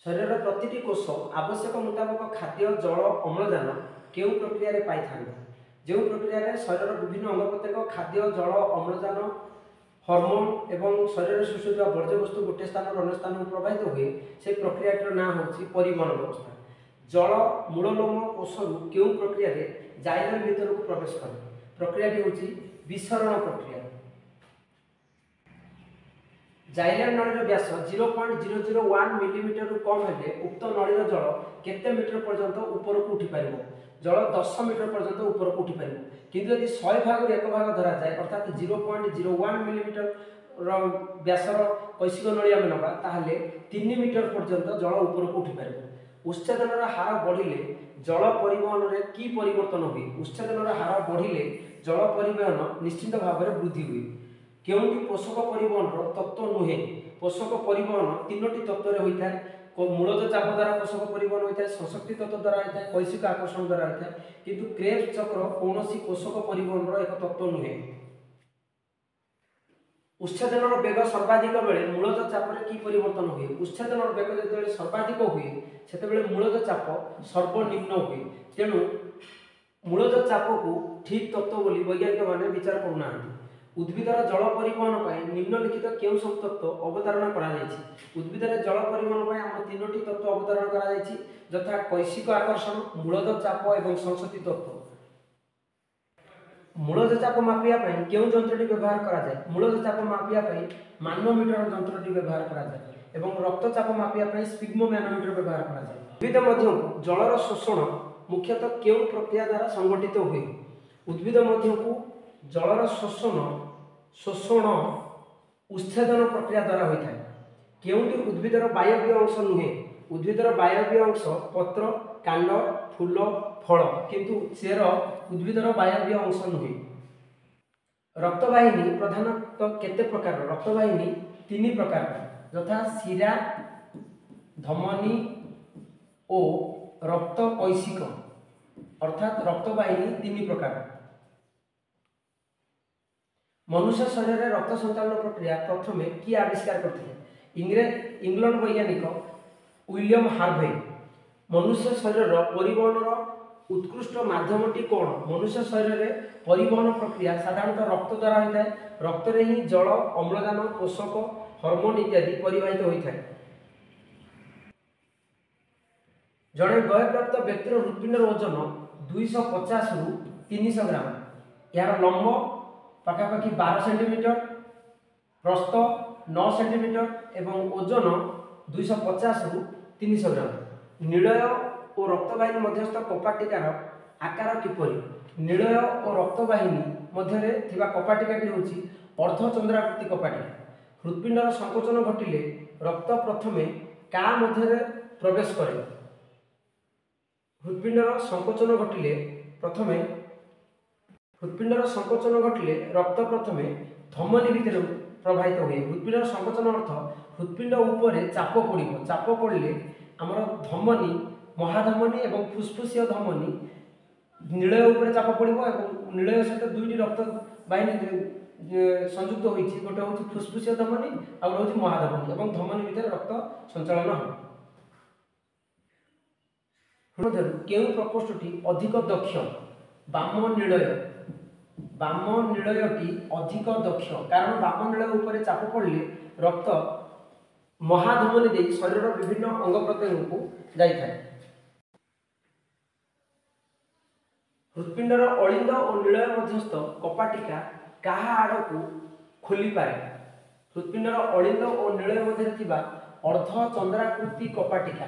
शरीर प्रतिटी कोष आवश्यक मुताबक खाद्य जल अम्लजान केउ प्रक्रिया पाई था जो प्रक्रिया शरीर विभिन्न अंग प्रत्येक खाद्य जल अम्लजान हर्मोन एवं शरीर सृष्टि वर्ज्यवस्तु गोटे स्थान अन्य स्थान प्रवाहित हुए से प्रक्रिया ना हूँ परिवहन व्यवस्था। जल मूललोम कोषरु केउ प्रक्रिया जाइलम भीतर को प्रवेश करे प्रक्रिया हूँ विसरण प्रक्रिया। जाइलम नळीर व्यास 0.001 मिलीमीटर रु कम हेले उक्त नळीर जल केते मीटर पर्यंत ऊपर को उठी पारिबो जल 10 मीटर पर्यंत ऊपर को उठी पारिबो किंतु यदि 100 भाग रे 1 भाग धरा जाए अर्थात 0.01 मिलीमीटर व्यासर कैसिक नळी आमे नबा ताहले 3 मीटर पर्यंत जल ऊपर को उठी पारिबो। उच्छेदनर हार बढ़िले जल परिवहन रे की परिवर्तन हुए उच्छेदनर हार बढ़िले जल परिवहन निश्चित भाव में वृद्धि हुए। केउंटी पोषक परिवहन तत्व नुहे पोषक परिवहन तीनोटी तत्व होता है मूलज चाप द्वारा पोषक परिवहन होता है सशक्ति तत्व द्वारा होता है कैसिक आकर्षण द्वारा होता है किंतु क्रेब्स चक्र कौन पोषक परिवहन एक तत्व नुहे। उच्छेदन बेग सर्वाधिक बेले मूलज चाप की परिवर्तन हुए उच्छेदन बेग जो सर्वाधिक हुए से मूलज चाप सर्वनिम्न हुए तेणु मूलज चाप को ठीक तत्व बोली वैज्ञानिक माने विचार करूना। उद्भिदर जल परिवहन पर निम्नलिखित केउ सब तत्व अवधारणा करा जायछि उद्भिदर जल परिवहन पर हम तीनोटी तत्व अवधारणा करा जायछि यथा कैसिक आकर्षण मूलज चाप एवं संसति तत्व। मूलज चाप मापिया पई केउ यंत्रटी व्यवहार करा जाय मूलज चाप मापिया पई मानोमीटर यंत्रटी व्यवहार करा जाय एवं रक्त चाप मापिया पई स्पिग्मो मैनोमीटर व्यवहार करा जाय। उद्भिद मध्य जलर शोषण मुख्यतः केउ प्रक्रिया द्वारा संगठित हुए उद्भिद मध्य को जलर शोषण उच्छेदन प्रक्रिया द्वारा होता है केउंटी उद्भिदर बायवीय अंश नुहे उद्भिदर बायवीय अंश पत्र कांड फूल फल किंतु चेर उद्भिदर बायवीय अंश नुहे। रक्तवाहिनी प्रधानतः केते प्रकार रक्तवाहिनी 3 प्रकार यथा शिरा धमनी और रक्त कैसिक अर्थात रक्तवाहिनी 3 प्रकार। मनुष्य शरीर में रक्त संचालन प्रक्रिया प्रथमे किए आविष्कार करते इंग्लैंड वैज्ञानिक विलियम हार्वे। मनुष्य शरीर परिवहन उत्कृष्ट माध्यमटी कौन मनुष्य शरीर में परिवहन प्रक्रिया साधारणतः रक्त द्वारा होता है रक्त रे ही जल अम्लजान पोषक हार्मोन इत्यादि परिवाहित होता है। जड़े वयप्राप्त व्यक्तिर हृदपिंडर ओजन 250 रु 300 ग्राम यार लंब पाखापाखि 12 सेंटीमीटर प्रस्थ 9 सेंटीमीटर एवं ओजन 250 रु 300 ग्राम। नीलय और रक्तवाहिनी मध्यस्थ कपाटिकार आकार किपरि नीलय और रक्तवाहिनी मध्य थिबा कपाटिकाटी होछि अर्धचंद्राकृति कपाटिका। हृदपिंडर संकोचन घटिले रक्त प्रथमे का मध्य प्रवेश करे हृदपिंडर संकोचन घटिले रक्त प्रथमे धमनी भितर प्रवाहित हुए हृदपिंडर संकोचन अर्थ हृदपिंड ऊपर चाप पड़ो चाप पड़े आमर धमनी महाधमनी एवं फुसफुसिया धमनी नीलय उपर चाप पड़ो और नीलय सहित 2टी रक्त वाहिनी संयुक्त होती गोटे हूँ फुसफुसिया धमनी और हूँ महाधमनी और धमनी भितर रक्त संचालन हो केउ प्रकोष्ठटी अधिक दक्ष बाम नीलयटी अधिक दक्ष कारण बाम नीलय उपर चाप पड़े रक्त महाधमनी दे शरीर विभिन्न अंग प्रत्यंग को जाए। हृदपिंडर अलिंद और नीलय मध्यस्थ कपाटिका काहा आड़ को खोली पारे हृदपिंडर अलिंद और नीलय मध्य अर्धचंद्राकृति कपाटिका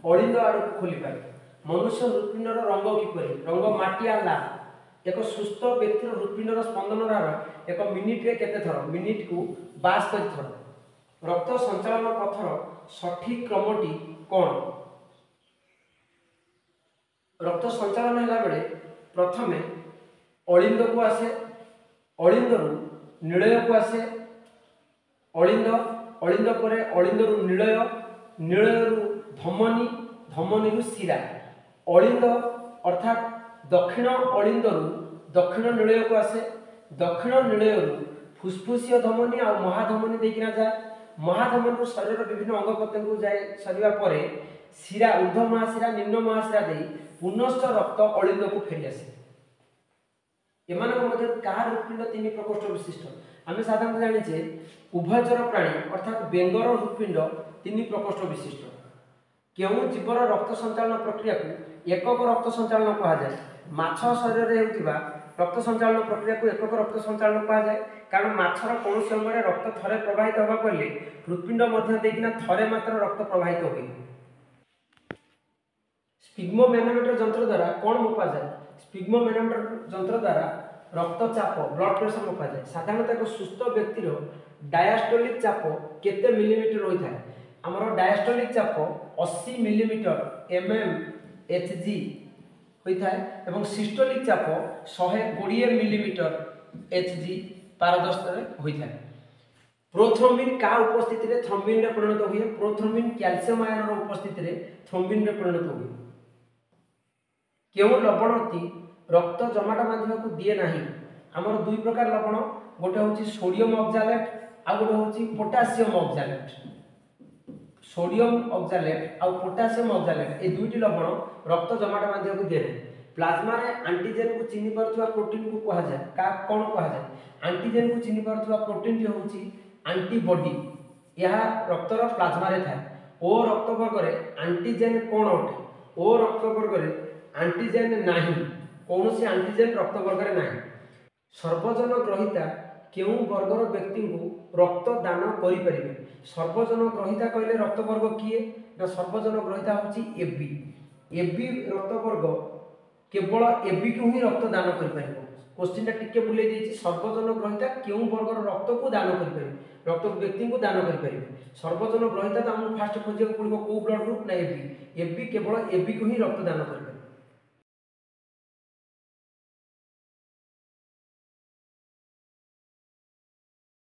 अलिंद आड़ को खोली पारे। मनुष्य हृदपिंडर रंग किपरि रंग माटिया लाल एक सुस्थ व्यक्तिर हृदपिंडर स्पंदन हार एक मिनिट रे केते थर मिनिट को 72 थर। रक्त संचालन पथर सठिक क्रमटी कौन रक्त संचालन हैला बेले प्रथमे अलिंद को आसे अलिंदरु नीलय को आसे अलिंद परे अलिंदरु नीलय नीलयरु धमनी धमनीरु शिरा अलिंद अर्थात दक्षिण अलिंदरु दक्षिण नीलय को आसे दक्षिण नीलयरु फुसफुसिया धमनी और महाधमनी देखिना जाए महाधमनी शरीर विभिन्न अंग प्रत्यंग जाए सरिया परे शिरा ऊर्ध्व महाशिरा निम्न महाशिरा दे पुनश्च रक्त अलिंद को फेरी आसे। एमानक मध्य काहार हृत्पिंड 3 प्रकोष्ठ विशिष्ट आम साधारण जाने उभयचर प्राणी अर्थात बेंगर हृत्पिंड 3 प्रकोष्ठ विशिष्ट। केउ जीवर रक्त संचालन प्रक्रिया को एकक रक्त संचालन कहा जाए। माछ शरीर में होतिबा रक्त संचालन प्रक्रिया को एकक रक्त संचालन कहा जाए कारण माछर कौन समय रक्त थरे प्रवाहित होगा पड़े हृत्पिंड मध्य देकिना थरे मात्र रक्त प्रवाहित हुए। स्पिग्मोमेनोमीटर जंत्र द्वारा कौन मपा जाए? स्पिग्मोमेनोमीटर जंत्र द्वारा रक्तचाप ब्लड प्रेशर मपा जाए। साधारणतः एक सुस्थ व्यक्तिर डायस्टोलिक चाप केते मिलीमीटर होता है? आमर डायस्टोलिक चाप 80 मिलीमीटर mmHg होता है एवं सिस्टोलिक चाप 120 मिलीमीटर Hg पारदर्शिता होता है। प्रोथ्रोम्बिन का उपस्थिति रे थ्रोम्बिन रे परिणत हुए। प्रोथ्रोम्बिन कैल्शियम आयन उपस्थिति रे थ्रोम्बिन रे परिणत हुए। केउ लवण अति रक्त जमाट बांधिबा को दिए नाही? आमर दुई प्रकार लवण गोटे होची सोडियम ऑक्सालेट आ गोटे होची पोटासियम ऑक्सालेट। सोडियम ऑक्सालेट और पोटासियम ऑक्सालेट ए दुईटी लवण रक्त जमाट बांधिबा को दिए नाही। प्लाज्मा रे एंटीजन को चिन्हि परथुवा प्रोटीन को कहा जाए का कोन कहा जाए? एंटीजन को चिन्हि परथुवा प्रोटीन जे होची एंटीबॉडी यह रक्तर प्लाज्मा रे थाए। ओ रक्त वर्ग रे एंटीजन कोन अटे? ओ रक्त वर्ग रे एंटीजन नाही। कौन से एंटीजन रक्त वर्ग रे नाही। सर्वजन ग्रहिता केउ वर्गर व्यक्ति को रक्त दान करि परिबे? सर्वजन ग्रहिता कहले रक्त वर्ग किए ना? सर्वजन ग्रहिता होची एबी। एबी रक्त वर्ग केवल एबी को ही रक्त दान करि परिबो। क्वेश्चन टा टिके बुले देछि सर्वजन ग्रहिता केउ वर्गर रक्त को दान करि परिबे? रक्त व्यक्ति को दान करि परिबे। सर्वजन ग्रहिता तो हम फास्ट खोजिया पड़िबो को ब्लड ग्रुप ना एबी। एबी केवल एबी को ही रक्त दान करि